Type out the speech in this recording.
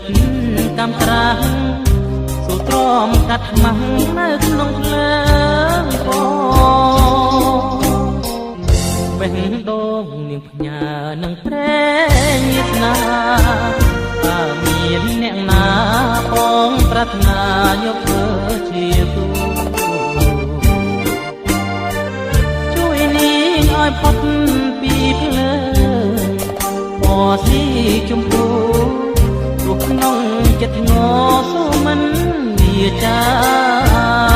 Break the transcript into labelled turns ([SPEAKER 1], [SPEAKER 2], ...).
[SPEAKER 1] តកំត្រាំងសូទ្រាំកាត់ខ្មាំងនៅក្នុងភ្លើងពបេះដូងនាងផ្ញើនឹងព្រែងញាស្នាបើមានអ្នកណាបងប្រាថ្នាយកធ្វើជាគូជួយនាងឲ្យផុតពីភ្លើងពណ៌ស៊ីជម្ពូព្រោះក្នុងចិត្តងសូមិនវាចា